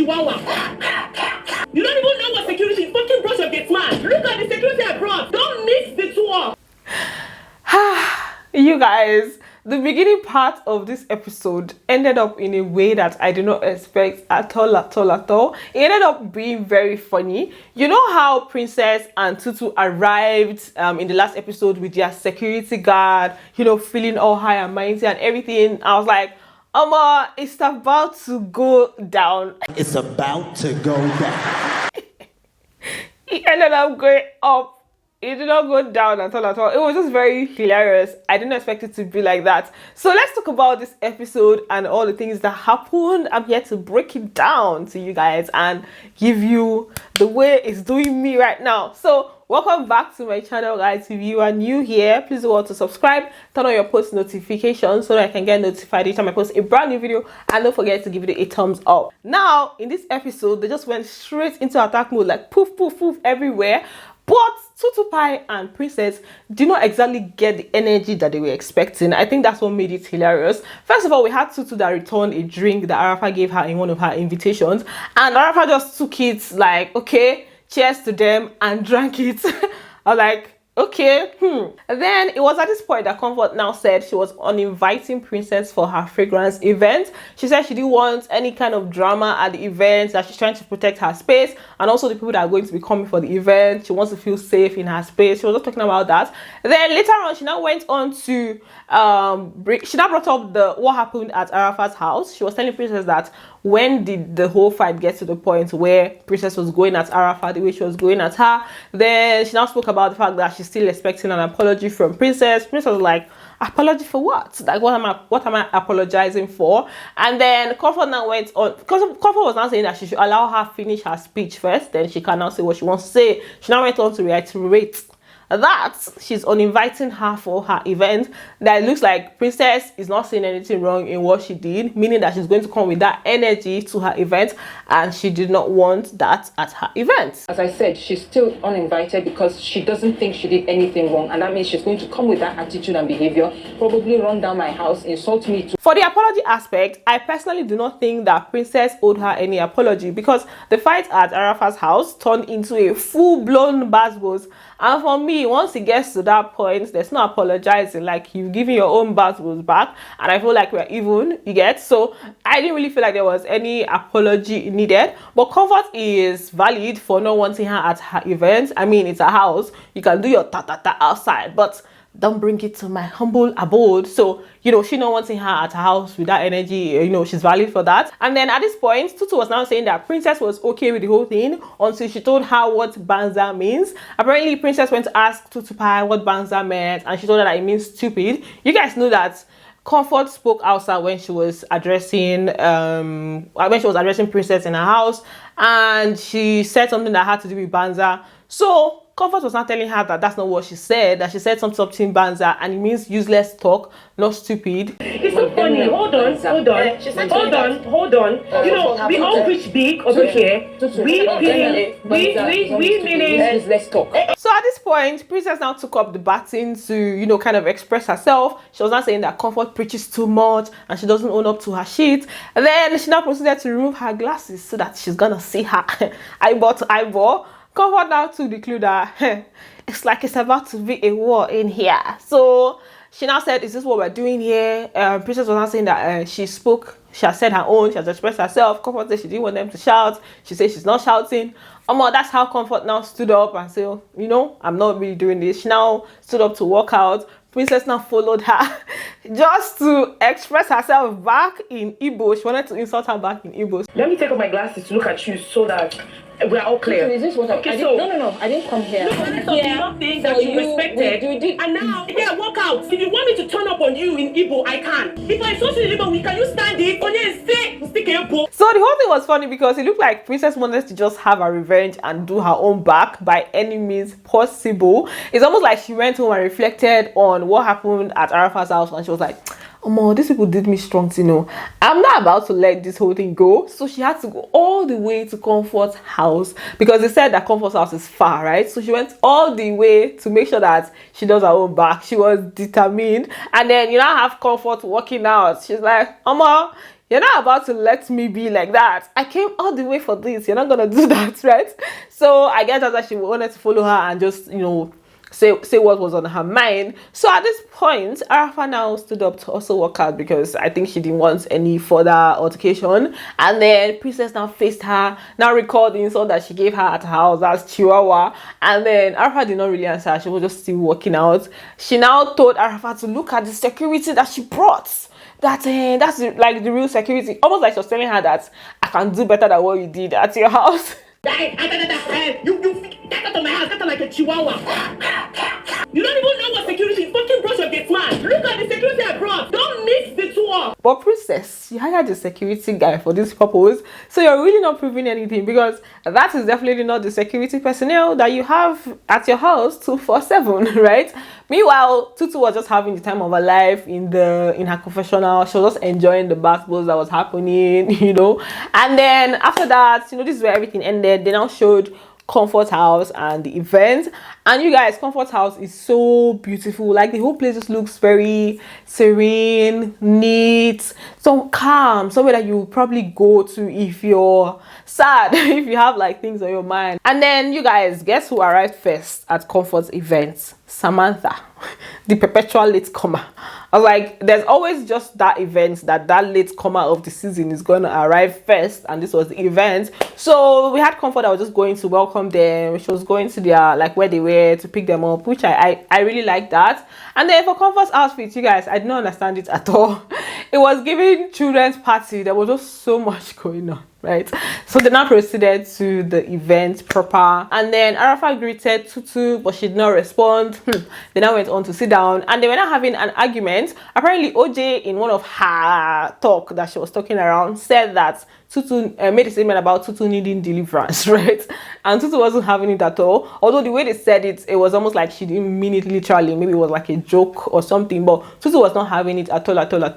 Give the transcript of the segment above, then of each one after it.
chihuahua. You don't even know what security is. Fucking brush your gate man. Look at the security I brought. Don't mix the two up. You guys, the beginning part of this episode ended up in a way that I did not expect at all. It ended up being very funny. You know how Princess and Tutu arrived in the last episode with their security guard, you know, feeling all high and mighty and everything. I was like, it's about to go down. It's about to go down. It ended up going up. It did not go down at all. It was just very hilarious. I didn't expect it to be like that. So let's talk about this episode and all the things that happened. I'm here to break it down to you guys and give you the way it's doing me right now. So welcome back to my channel, guys. If you are new here, please do want to subscribe, turn on your post notifications so that I can get notified each time I post a brand new video, and don't forget to give it a thumbs up. Now in this episode, they just went straight into attack mode, like poof poof poof everywhere. But Tutu Pie and Princess did not exactly get the energy that they were expecting. I think that's what made it hilarious. First of all, we had Tutu that returned a drink that Arafa gave her in one of her invitations, and Arafa just took it like, okay, cheers to them, and drank it. I was like, okay. And then it was at this point that Comfort now said she was uninviting Princess for her fragrance event. She said she didn't want any kind of drama at the event, that she's trying to protect her space and also the people that are going to be coming for the event. She wants to feel safe in her space. She was just talking about that. Then later on, she now went on to she now brought up what happened at Arafa's house. She was telling Princess that when did the whole fight get to the point where Princess was going at Arafa the way she was going at her. Then she now spoke about the fact that she's still expecting an apology from Princess. Princess was like, apology for what? Like, what am I apologizing for? And then Comfort now went on, because Comfort was now saying that she should allow her finish her speech first, then she can now say what she wants to say. She now went on to reiterate that she's uninviting her for her event, that it looks like Princess is not seeing anything wrong in what she did, meaning that she's going to come with that energy to her event, and she did not want that at her event. As I said, she's still uninvited because she doesn't think she did anything wrong, and that means she's going to come with that attitude and behavior, probably run down my house, insult me too. For the apology aspect, I personally do not think that Princess owed her any apology, because the fight at Arafa's house turned into a full-blown basbos. And for me, once it gets to that point, there's no apologizing. Like, you've given your own basbos back, and I feel like we're even, you get? So I didn't really feel like there was any apology needed. But Comfort is valid for not wanting her at her event. I mean, it's a house. You can do your ta-ta-ta outside, but don't bring it to my humble abode. So, you know, she not wanting her at her house with that energy, you know, she's valid for that. And then at this point, Tutu was now saying that Princess was okay with the whole thing until she told her what banza means. Apparently, Princess went to ask Tutu Pie what banza meant, and she told her that it means stupid. You guys know that Comfort spoke outside when she was addressing Princess in her house, and she said something that had to do with banza. So Comfort was not telling her that that's not what she said, that she said something banza, and it means useless talk, not stupid. It's so funny. Hold on. Hold on. You know, we all preach big over here. We meaning useless talk. So at this point, Princess now took up the baton to, you know, kind of express herself. She was not saying that Comfort preaches too much and she doesn't own up to her shit. And then she now proceeded to remove her glasses so that she's gonna see her eyeball to eyeball. Comfort now took the clue that it's like it's about to be a war in here. So she now said, is this what we're doing here? Princess was now saying that she has said her own, she has expressed herself. Comfort said she didn't want them to shout. She said she's not shouting. That's how Comfort now stood up and said, you know, I'm not really doing this. She now stood up to walk out. Princess now followed her just to express herself back in Igbo. She wanted to insult her back in Igbo. Let me take off my glasses to look at you so that we're all clear. Is this what no, I didn't come here. Nothing that you respected. And now, walk out. If you want me to turn up on you in Igbo, I can. If I saw you in Igbo, can you stand it? So the whole thing was funny because it looked like Princess wanted to just have a revenge and do her own back by any means possible. It's almost like she went home and reflected on what happened at Arafa's house, and she was like, these people did me strong, you know. I'm not about to let this whole thing go. So she had to go all the way to Comfort's house because they said that Comfort's house is far, right? So she went all the way to make sure that she does her own back. She was determined. And then you now have Comfort walking out. She's like, you're not about to let me be like that. I came all the way for this. You're not gonna do that, right? So I guess that's why she wanted to follow her and just, you know, say what was on her mind. So at this point, Arafa now stood up to also walk out because I think she didn't want any further altercation. And then Princess now faced her, now recalled the insult that she gave her at her house as Chihuahua. And then Arafa did not really answer. She was just still walking out. She now told Arafa to look at the security that she brought. That's like the real security. Almost like she was telling her that I can do better than what you did at your house. You get out of my house, get out like a chihuahua. You don't even know what security is. Fucking brush your gate man. Look at the security I brought. Don't mix the two up. But Princess, you hired the security guy for this purpose, so you're really not proving anything, because that is definitely not the security personnel that you have at your house 24/7, right? Meanwhile, Tutu was just having the time of her life in her confessional. She was just enjoying the basketballs that was happening, you know. And then after that, you know, this is where everything ended. They now showed Comfort House and the event, and you guys, Comfort House is so beautiful. Like, the whole place just looks very serene, neat, so calm, somewhere that you probably go to if you're sad, if you have like things on your mind. And then you guys, guess who arrived first at Comfort's event? Samantha, the perpetual latecomer. I was like, there's always just that event that latecomer of the season is going to arrive first, and this was the event. So we had Comfort that was just going to welcome them. She was going to their, like, where they were, to pick them up, which I really like that. And then for Comfort's outfit, you guys, I did not understand it at all. It was giving children's party. There was just so much going on, right? So they now proceeded to the event proper, and then Arafa greeted Tutu, but she did not respond. They now went on to sit down, and they were now having an argument. Apparently OJ, in one of her talk that she was talking around, said that Tutu made a statement about Tutu needing deliverance, right? And Tutu wasn't having it at all. Although the way they said it, it was almost like she didn't mean it literally. Maybe it was like a joke or something, but Tutu was not having it at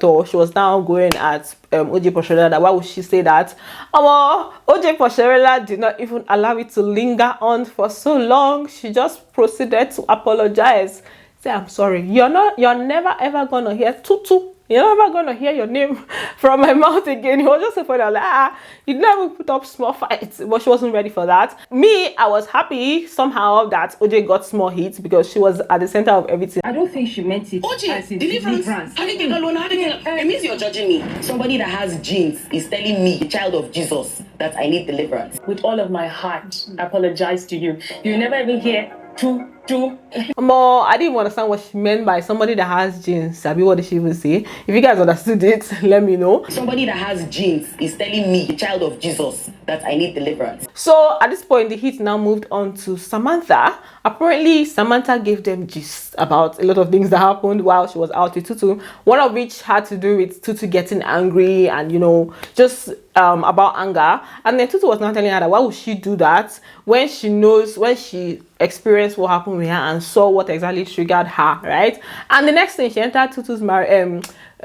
all. She was now going at OJ Posherela that why would she say that? OJ Posherela did not even allow it to linger on for so long. She just proceeded to apologize. Say, I'm sorry. You're never ever gonna hear Tutu. You're never gonna hear your name from my mouth again. He was just so funny. I was like, you never put up small fights, but she wasn't ready for that. Me, I was happy somehow that OJ got small hits because she was at the center of everything. I don't think she meant it OJ, as in deliverance. It means you're judging me. Somebody that has genes is telling me, a child of Jesus, that I need deliverance. With all of my heart, I apologize to you. You never even hear Tutu. I didn't understand what she meant by somebody that has genes. Sabi, what did she even say? If you guys understood it, let me know. Somebody that has genes is telling me, a child of Jesus, that I need deliverance. So at this point, the heat now moved on to Samantha. Apparently, Samantha gave them gist about a lot of things that happened while she was out with Tutu. One of which had to do with Tutu getting angry and, you know, just about anger. And then Tutu was now telling her that why would she do that when she experienced what happened with her and saw what exactly triggered her, right? And the next thing, she entered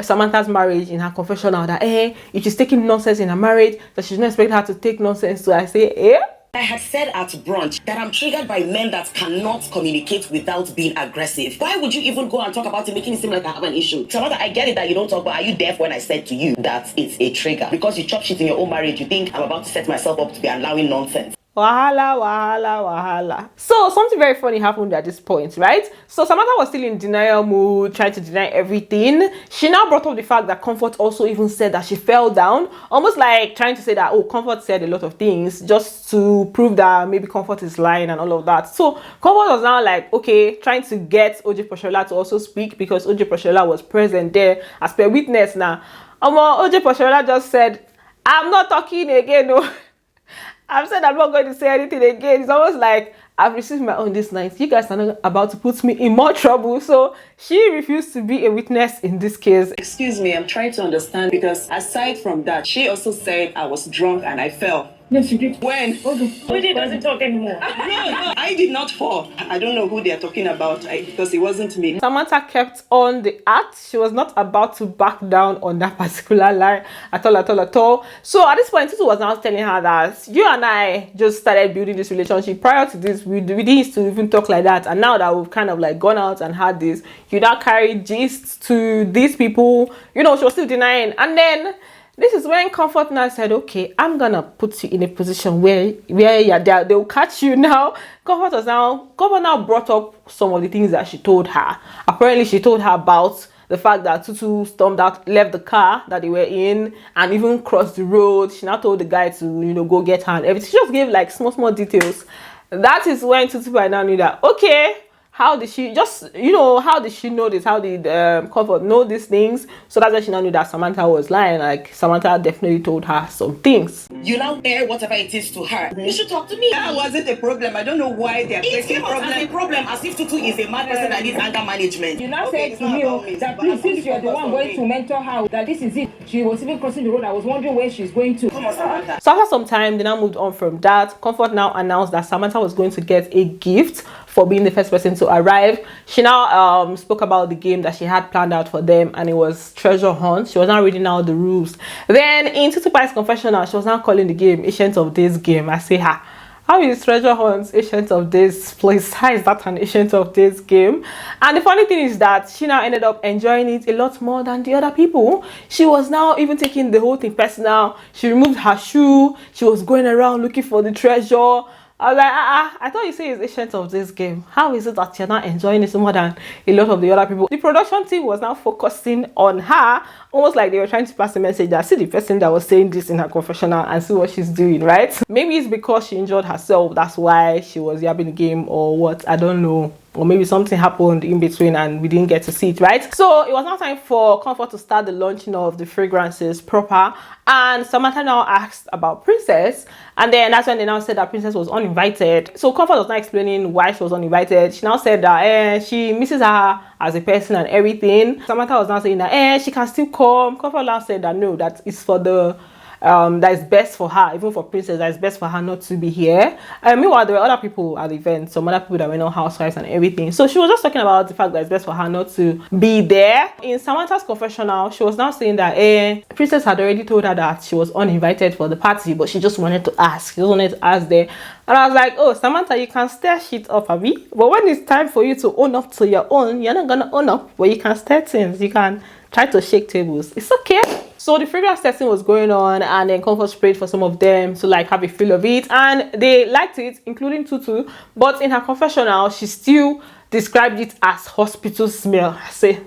Samantha's marriage in her confessional that if she's taking nonsense in her marriage, that she didn't expect her to take nonsense. So I say, I had said at brunch that I'm triggered by men that cannot communicate without being aggressive. Why would you even go and talk about it, making it seem like I have an issue? Samantha, I get it that you don't talk, but are you deaf when I said to you that it's a trigger? Because you chop shit in your own marriage, you think I'm about to set myself up to be allowing nonsense. Wahala. So something very funny happened at this point, right? So Samantha was still in denial mood, trying to deny everything. She now brought up the fact that Comfort also even said that she fell down, almost like trying to say that, oh, Comfort said a lot of things just to prove that maybe Comfort is lying and all of that. So Comfort was now like, okay, trying to get OJ Posherela to also speak because OJ Posherela was present there as per witness. Now OJ Posherela just said, I'm not talking again, no. I've said I'm not going to say anything again. It's almost like I've received my own this night. You guys are not about to put me in more trouble. So she refused to be a witness in this case. Excuse me, I'm trying to understand because aside from that, she also said I was drunk and I fell. Yes, you did. When? OJ doesn't talk anymore. No, I did not fall. I don't know who they are talking about because it wasn't me. Samantha kept on the act. She was not about to back down on that particular lie at all. So at this point, Tutu was now telling her that you and I just started building this relationship. Prior to this, we didn't used to even talk like that. And now that we've kind of like gone out and had this, you now carry gist to these people. You know, she was still denying. And then This is when Comfort now said, okay, I'm gonna put you in a position where you're there, they'll catch you now. Comfort now brought up some of the things that she told her. Apparently she told her about the fact that Tutu stormed out, left the car that they were in, and even crossed the road. She now told the guy to, go get her and everything. She just gave like small details. That is when Tutu by now knew that, okay, how did she how did she know this? How did Comfort know these things? So that's why she now knew that Samantha was lying. Like, Samantha definitely told her some things. You now air whatever it is to her. You should talk to me. That wasn't a problem. I don't know why they're It facing came out as a problem, as if Tutu is a mad person that needs anger management. You now Okay, said to me that please, since you're the one going to mentor her, that this is it. She was even crossing the road. I was wondering where she's going to. Come on, Samantha. So after some time, they now moved on from that. Comfort now announced that Samantha was going to get a gift for being the first person to arrive. She now spoke about the game that she had planned out for them, and it was treasure hunt. She was now reading out the rules. Then in Tutu Pie's confessional, she was now calling the game Ancient of Days game. I say, how is treasure hunt Ancient of Days? Please, how is that an Ancient of Days game? And the funny thing is that she now ended up enjoying it a lot more than the other people. She was now even taking the whole thing personal. She removed her shoe. She was going around looking for the treasure. I was like, I thought you say it's Ancient of This game. How is it that you're not enjoying it more than a lot of the other people? The production team was now focusing on her, almost like they were trying to pass a message that see the person that was saying this in her confessional and see what she's doing, right? Maybe it's because she enjoyed herself, that's why she was yabbing the game, or what, I don't know. Or maybe something happened in between and we didn't get to see it, right? So it was now time for Comfort to start the launching of the fragrances proper. And Samantha now asked about Princess. And then that's when they now said that Princess was uninvited. So Comfort was now explaining why she was uninvited. She now said that she misses her as a person and everything. Samantha was now saying that she can still come. Comfort now said that no, that is for the that is best for her, even for Princess, that is best for her not to be here. Meanwhile, there were other people at the event, some other people that were not housewives and everything. So she was just talking about the fact that it's best for her not to be there. In Samantha's confessional, she was now saying that Princess had already told her that she was uninvited for the party, but she just wanted to ask. She just wanted to ask there. And I was like, oh, Samantha, you can stir shit up, Abby. But when it's time for you to own up to your own, you're not gonna own up, but you can stir things. You can try to shake tables. It's okay. So the fragrance testing was going on, and then Comfort sprayed for some of them to like have a feel of it, and they liked it, including Tutu. But in her confessional, she still described it as hospital smell. I say,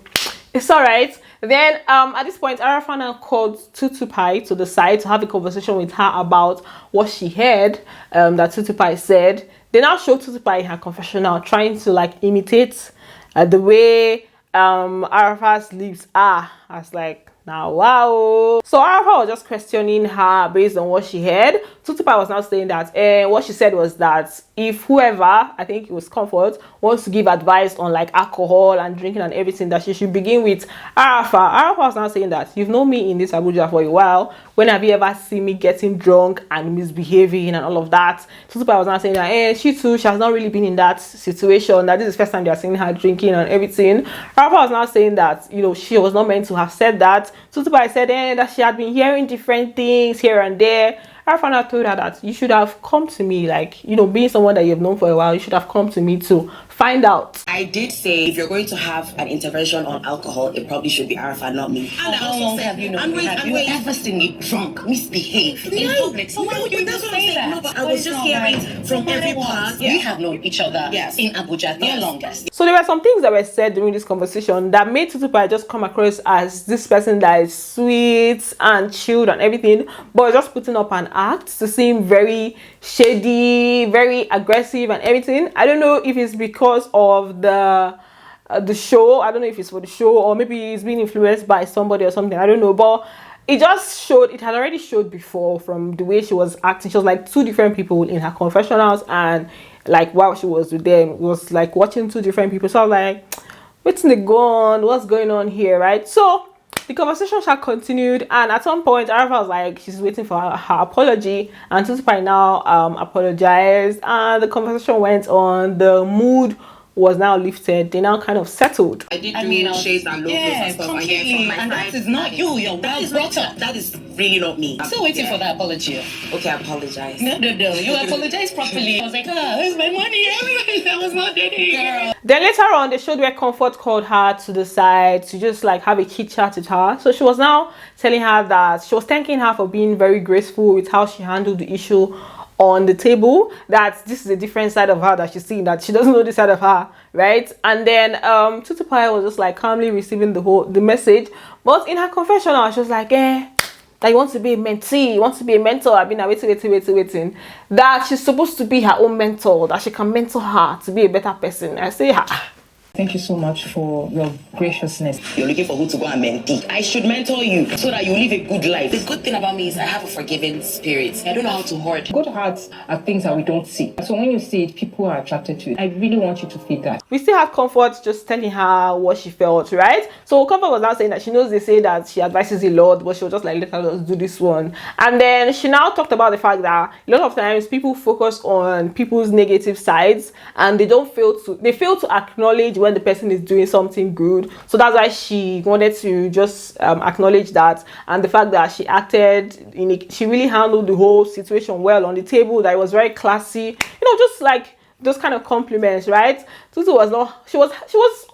it's all right. Then at this point, Arafa now called Tutu Pie to the side to have a conversation with her about what she heard that Tutu Pie said. They now showed Tutu Pie in her confessional trying to like imitate the way Arafa's lips are. I was like, now wow. So Arafa was just questioning her based on what she heard. Tutu Pie was now saying that what she said was that if whoever, I think it was Comfort, wants to give advice on like alcohol and drinking and everything, that she should begin with Arafa. Arafa was now saying that you've known me in this Abuja for a while. When have you ever seen me getting drunk and misbehaving and all of that? Tutu Pie was now saying that she too, she has not really been in that situation, that this is the first time they are seeing her drinking and everything. Arafa was now saying that, she was not meant to have said that. Tutu Pie said that she had been hearing different things here and there. Arafa told her that you should have come to me, like, being someone that you've known for a while, you should have come to me to find out. I did say if you're going to have an intervention on alcohol, it probably should be Arafa, not me. And how long have you known me? Have you ever seen me drunk, misbehave in public? So why would you say that? No, but I was just hearing from every part. We have known each other in Abuja the longest. So there were some things that were said during this conversation that made Tutu Pie just come across as this person that is sweet and chilled and everything, but just putting up an act to seem very shady, very aggressive and everything. I don't know if it's because of the show. I don't know if it's for the show or maybe it's being influenced by somebody or something. I don't know, but it just showed, it had already showed before from the way she was acting. She was like two different people in her confessionals, and like while she was with them, it was like watching two different people. So I was like, what's going on here, right? So the conversation had continued, and at some point Arafa was like she's waiting for her apology, and Tutu Pie now apologized, and the conversation went on. The mood was now lifted. They now kind of settled. I did shades and low and stuff completely, and that is not you. You're well brought up. That is really not me. I'm still waiting for that apology. Okay, I apologize. No. You apologize properly. I was like, where's my money? That was not dating. Girl. Then later on, they showed where Comfort called her to the side to just like have a chit chat with her. So she was now telling her that she was thanking her for being very graceful with how she handled the issue on the table, that this is a different side of her that she's seeing, that she doesn't know this side of her, right? And then Tutu was just like calmly receiving the message, but in her confessional she was like, that you want to be a mentee, you want to be a mentor. I've been waiting. That she's supposed to be her own mentor, that she can mentor her to be a better person. I say her. Thank you so much for your graciousness. You're looking for who to go and mentee. I should mentor you so that you live a good life. The good thing about me is I have a forgiving spirit. I don't know how to hoard. Good hearts are things that we don't see. So when you see it, people are attracted to it. I really want you to feed that. We still had Comfort just telling her what she felt, right? So Comfort was now saying that she knows they say that she advises a lot, but she was just like, let her just do this one. And then she now talked about the fact that a lot of times people focus on people's negative sides and they fail to acknowledge when the person is doing something good. So that's why she wanted to just acknowledge that, and the fact that she she really handled the whole situation well on the table, that it was very classy, just like those kind of compliments, right? Tutu was not, she was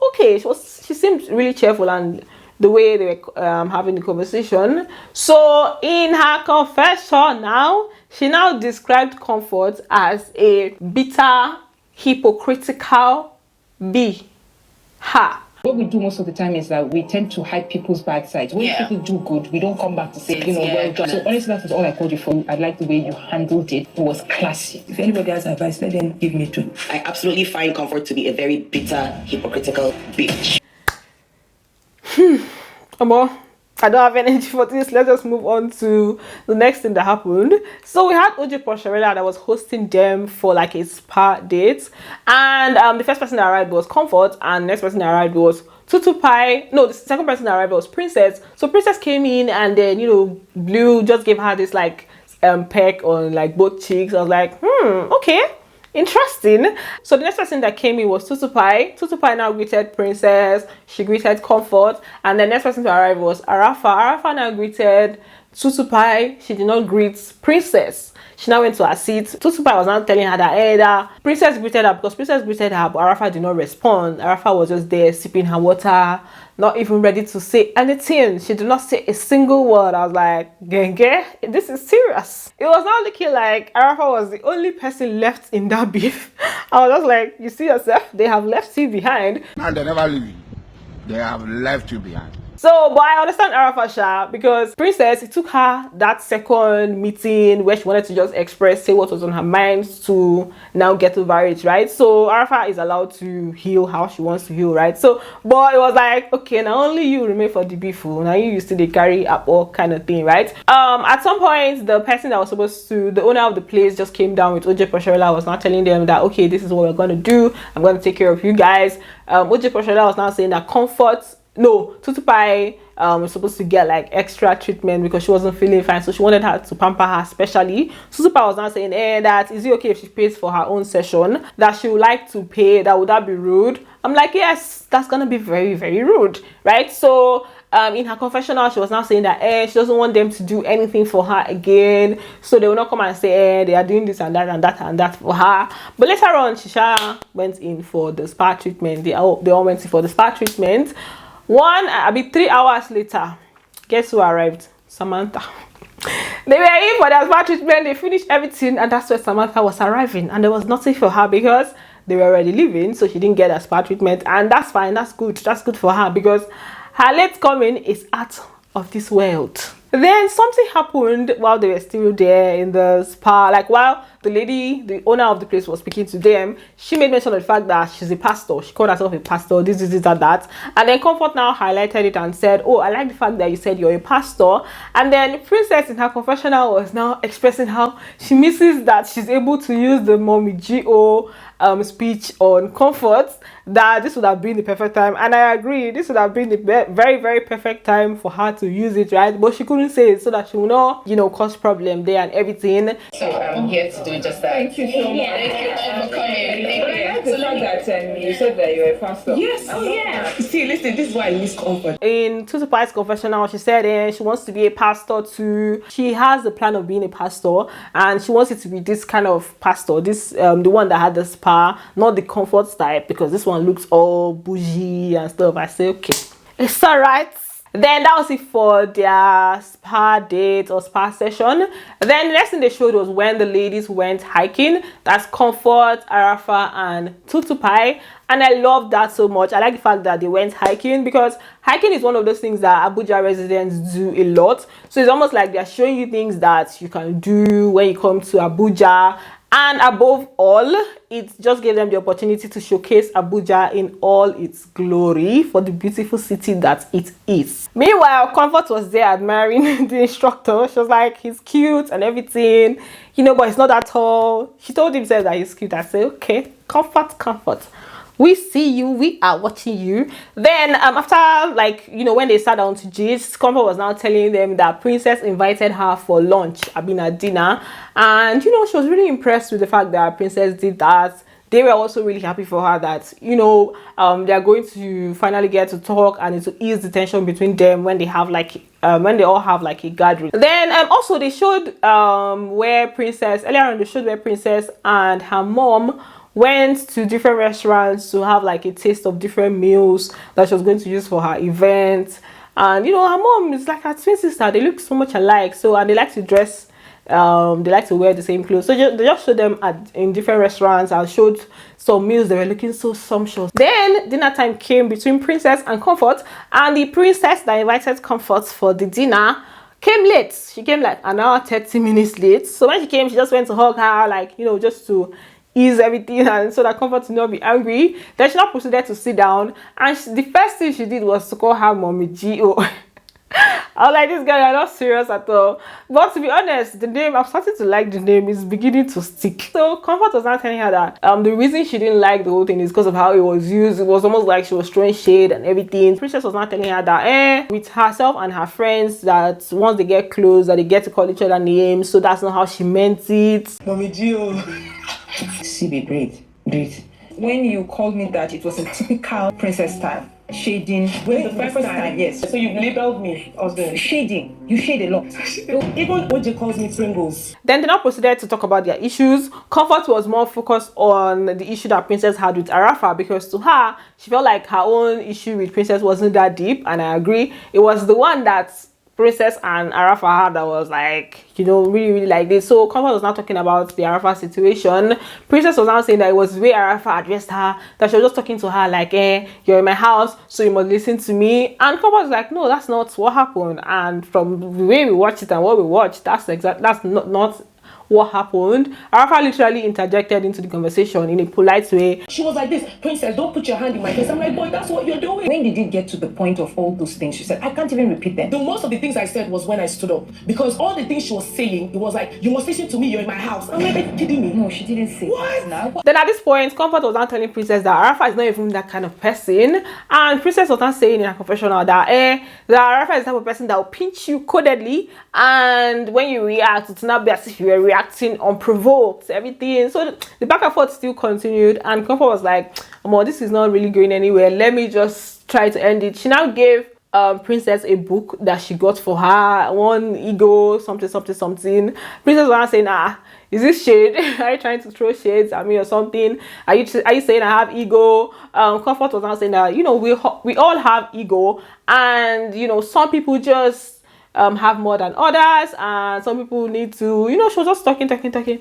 okay, she seemed really cheerful, and the way they were having the conversation. So in her confession now, she now described Comfort as a bitter, hypocritical What we do most of the time is that we tend to hide people's bad sides. When people do good, we don't come back to say, well done. So honestly, that was all I called you for. I like the way you handled it. It was classy. If anybody has advice, let them give me too. I absolutely find Comfort to be a very bitter, hypocritical bitch. I don't have energy for this. Let's just move on to the next thing that happened. So we had OJ Posharela that was hosting them for like a spa date, and the first person that arrived was Comfort, and the next person that arrived was Tutu. The second person that arrived was Princess. So Princess came in, and then Blue just gave her this like peck on like both cheeks. I was like, okay, interesting. So the next person that came in was Tutu. Tutu now greeted Princess, she greeted Comfort, and the next person to arrive was Arafa. Arafa now greeted Tutu. She did not greet Princess. She now went to her seat. Tutu was now telling her that Princess greeted her, because Princess greeted her, but Arafa did not respond. Arafa was just there sipping her water, not even ready to say anything. She did not say a single word. I was like, Genge, this is serious. It was now looking like Arafa was the only person left in that beef. I was just like, you see yourself? They have left you behind. And they never leave you. They have left you behind. So, but I understand Arafa, because Princess, it took her that second meeting where she wanted to just say what was on her mind to now get over it, right? So Arafa is allowed to heal how she wants to heal, right? So, but it was like, okay, now only you remain for the beef. Now you used to the carry up all kind of thing, right? At some point, the person that was the owner of the place just came down with OJ Posharela, was now telling them that, okay, this is what we're going to do. I'm going to take care of you guys. OJ Posharela was now saying that Tutu was supposed to get like extra treatment because she wasn't feeling fine, so she wanted her to pamper her specially. Tutu was now saying, that is it okay if she pays for her own session, that she would like to pay, would that be rude? I'm like, yes, that's gonna be very, very rude, right? So in her confessional, she was now saying that she doesn't want them to do anything for her again, so they will not come and say they are doing this and that and that and that for her. But later on, Shisha went in for the spa treatment. They all went in for the spa treatment. 3 hours later, guess who arrived? Samantha. They were in for their spa treatment, they finished everything, and that's where Samantha was arriving, and there was nothing for her because they were already leaving, so she didn't get a spa treatment, and that's fine, that's good for her, because her late coming is out of this world. Then something happened while they were still there in the spa. Like while the owner of the place was speaking to them, she made mention of the fact that she's a pastor. She called herself a pastor, this, that. And then Comfort now highlighted it and said, oh, I like the fact that you said you're a pastor. And then Princess in her confessional was now expressing how she misses that she's able to use the mommy G-O speech on Confronts, that this would have been the perfect time. And I agree, this would have been the very, very perfect time for her to use it, right? But she couldn't say it so that she will not, you know, cause problem there and everything. So I'm here to do just that. Thank you so much. Thank you all for coming. I like the fact that you said that you're a pastor. Yes. Oh yeah. See, listen, this is why I miss comfort. In Tutu confessional, she said she wants to be a pastor too. She has the plan of being a pastor, and she wants it to be this kind of pastor, this the one that had the spa, not the Confronts type, because this one looks all bougie and stuff. I say, okay, it's all right. Then that was it for their spa date or spa session. Then the next thing they showed was when the ladies went hiking. That's Comfort, Arafa, and Tutu. And I love that so much. I like the fact that they went hiking, because hiking is one of those things that Abuja residents do a lot. So it's almost like they're showing you things that you can do when you come to Abuja. And above all, it just gave them the opportunity to showcase Abuja in all its glory for the beautiful city that it is. Meanwhile, Comfort was there admiring the instructor. She was like, he's cute and everything, you know, but he's not that tall. She told himself that he's cute. I said, okay, Comfort. We see you, we are watching you. Then after, like, you know, when they sat down to gist, Comfort was now telling them that Princess invited her for lunch, at dinner. And, you know, she was really impressed with the fact that Princess did that. They were also really happy for her that, you know, they are going to finally get to talk and to ease the tension between them when they have like when they all have like a gathering. Then also they showed where Princess and her mom went to different restaurants to have like a taste of different meals that she was going to use for her event. And you know, her mom is like her twin sister. They look so much alike. So, and they like to dress, they like to wear the same clothes. So they just showed them in different restaurants and showed some meals. They were looking so sumptuous. Then dinner time came between Princess and Comfort, and the princess that invited Comfort for the dinner came late. She came like an hour 30 minutes late. So when she came, she just went to hug her, like, you know, just to ease everything and so that Comfort to not be angry. Then she now proceeded to sit down, and the first thing she did was to call her Mommy G.O. I was like, this girl, you're not serious at all. But to be honest, the name, I'm starting to like the name, is beginning to stick. So Comfort was not telling her that the reason she didn't like the whole thing is because of how it was used. It was almost like she was throwing shade and everything. Princess was not telling her that with herself and her friends, that once they get close, that they get to call each other names. So that's not how she meant it. Mommy Gio. CB, breathe. When you called me that, it was a typical princess style. Shading. When the first time, yes. So you labeled me as the shading. You shade a lot. Even OJ calls me Pringles. Then they now proceeded to talk about their issues. Comfort was more focused on the issue that Princess had with Arafa, because to her, she felt like her own issue with Princess wasn't that deep, and I agree. It was the one that Princess and Arafa had that was like, you know, really like this. So Comfort was now talking about the Arafa situation. Princess was now saying that it was the way Arafa addressed her, that she was just talking to her like, you're in my house, so you must listen to me. And Comfort was like, no, that's not what happened. And from the way we watched it and what we watched, that's not what happened. Arafa literally interjected into the conversation in a polite way. She was like this, Princess, don't put your hand in my face. I'm like, boy, that's what you're doing. When did it get to the point of all those things? She said, I can't even repeat them. The most of the things I said was when I stood up, because all the things she was saying, it was like, you must listen to me, you're in my house. I'm like, are you kidding me? No, she didn't say what? That now. Then at this point, Comfort was now telling Princess that Arafa is not even that kind of person, and Princess was now saying in her confessional that Arafa is the type of person that will pinch you codedly, and when you react, it's not be as if you were reacting unprovoked, everything. So the back and forth still continued, and Comfort was like, this is not really going anywhere, let me just try to end it. She now gave Princess a book that she got for her, one ego something. Princess was now saying, is this shade? Are you trying to throw shades at me or something? Are you saying I have ego? Comfort was now saying that, you know, we all have ego, and you know, some people just have more than others, and some people need to, you know, she was just talking. Okay,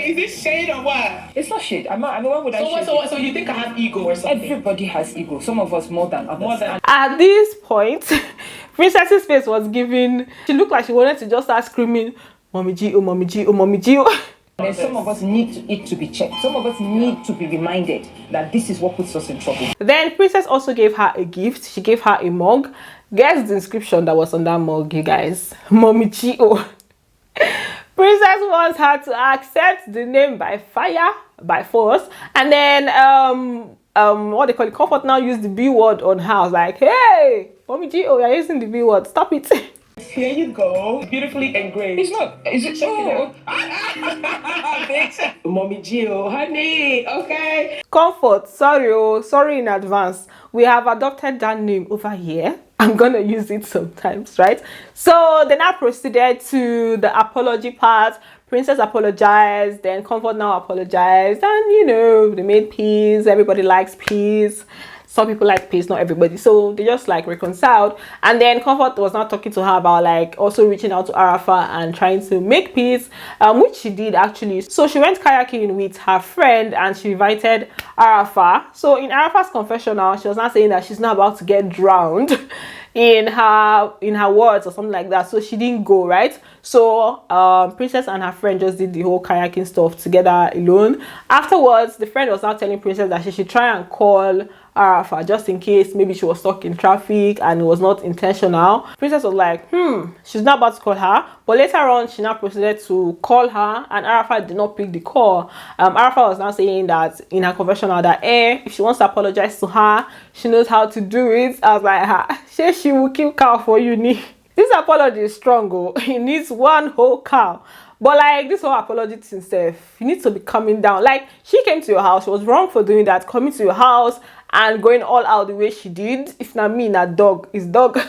is this shade or what? It's not shade. I mean, why would I? So you think I have ego or something? Everybody has ego. Some of us more than others. At this point, Princess's face was giving. She looked like she wanted to just start screaming, "Mommy G, oh Mommy G, oh Mommy G." And some of us need it to be checked. Some of us need to be reminded that this is what puts us in trouble. Then Princess also gave her a gift. She gave her a mug. Guess the inscription that was on that mug, you guys. Mommy G.O. Princess wants her to accept the name by fire by force. And then what they call it, Comfort now used the B word on her. I was like, hey, Mommy G, you're using the B word, stop it. Here you go. Beautifully engraved. It's not. Is it? Oh. Mommy Gio, honey. Okay. Comfort, sorry in advance. We have adopted that name over here. I'm gonna use it sometimes, right? So they now proceeded to the apology part. Princess apologized, then Comfort now apologized, and you know, they made peace. Everybody likes peace. Some people like peace, not everybody, so they just like reconciled. And then Comfort was now talking to her about like also reaching out to Arafa and trying to make peace, which she did actually. So she went kayaking with her friend and she invited Arafa. So in Arafa's confessional, she was not saying that she's not about to get drowned in her words or something like that, so she didn't go, right? So Princess and her friend just did the whole kayaking stuff together alone. Afterwards, the friend was now telling Princess that she should try and call Arafa just in case maybe she was stuck in traffic and it was not intentional. Princess was like, she's not about to call her, but later on she now proceeded to call her and Arafa did not pick the call. Arafa was now saying that in her confessional that if she wants to apologize to her, she knows how to do it. I was like, she will kill cow for you. This apology is strong, it needs one whole cow. But like this whole apology to himself, you need to be coming down. Like she came to your house, she was wrong for doing that, coming to your house and going all out the way she did. If not me, not dog, it's dog.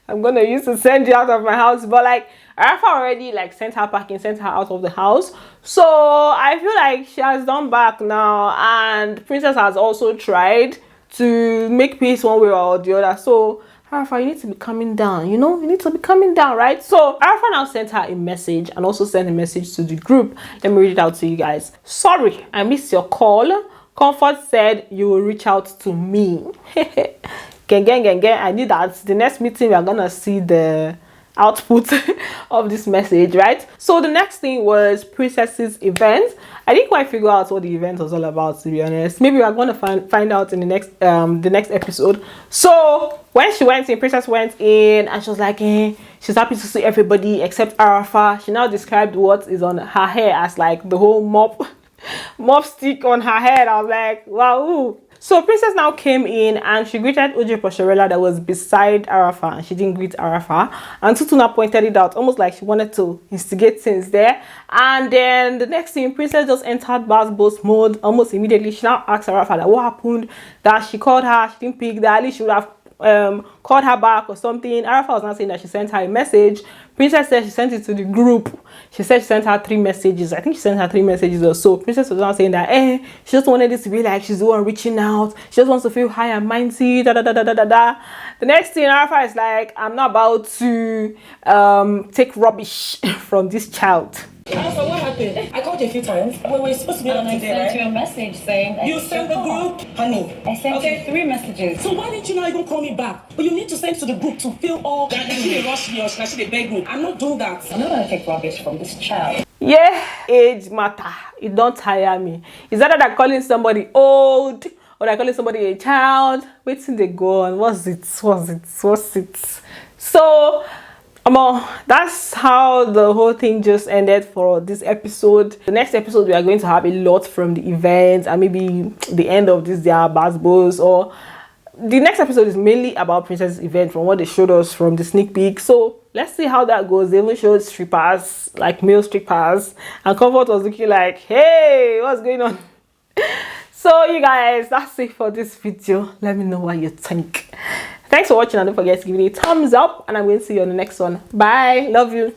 I'm gonna use to send you out of my house. But like Arafa already like sent her packing, sent her out of the house. So I feel like she has done back now, and Princess has also tried to make peace one way or the other. So Arafa, you need to be coming down, you know? You need to be coming down, right? So Arafa now sent her a message and also sent a message to the group. Let me read it out to you guys. Sorry, I missed your call. Comfort said you will reach out to me. Gang. I knew that the next meeting we are gonna see the output of this message, right? So the next thing was Princess's event. I didn't quite figure out what the event was all about, to be honest. Maybe we are going to find out in the next episode. So when she went in, Princess went in and she was like, she's happy to see everybody except Arafa. She now described what is on her hair as like the whole mop stick on her head. I was like, wow. So Princess now came in and she greeted OJ Posherella that was beside Arafa, and she didn't greet Arafa. And Tutu now pointed it out, almost like she wanted to instigate things there. And then the next thing, Princess just entered Basbo's mode almost immediately. She now asked Arafa that what happened, that she called her, she didn't pick, that at least she would have called her back or something. Arafa was not saying that she sent her a message. Princess said she sent it to the group. She said she sent her 3 messages. I think she sent her 3 messages or so. Princess was not saying that she just wanted this to be like she's the one reaching out. She just wants to feel high and mighty. The next thing, Arafa is like, I'm not about to take rubbish from this child. Arafa, what happened? I called you a few times. We were supposed to be on today, right? I sent you a message saying You sent the group, honey. I sent you 3 messages. So why didn't you not even call me back? But you need to send to the group to feel all that they rush me or should I say they beg me. I'm not doing that. I'm not gonna take rubbish from this child. Yeah, age matter. It don't tire me. Is that they're calling somebody old or they're calling somebody a child? Wait till they go on. What's it? So that's how the whole thing just ended for this episode. The next episode we are going to have a lot from the event and maybe the end of this their Basbos, or the next episode is mainly about Princess's event from what they showed us from the sneak peek. So let's see how that goes. They even showed strippers, like male strippers, and Comfort was looking like, hey, what's going on? So you guys, that's it for this video. Let me know what you think. Thanks for watching, and don't forget to give it a thumbs up, and I'm going to see you on the next one. Bye. Love you.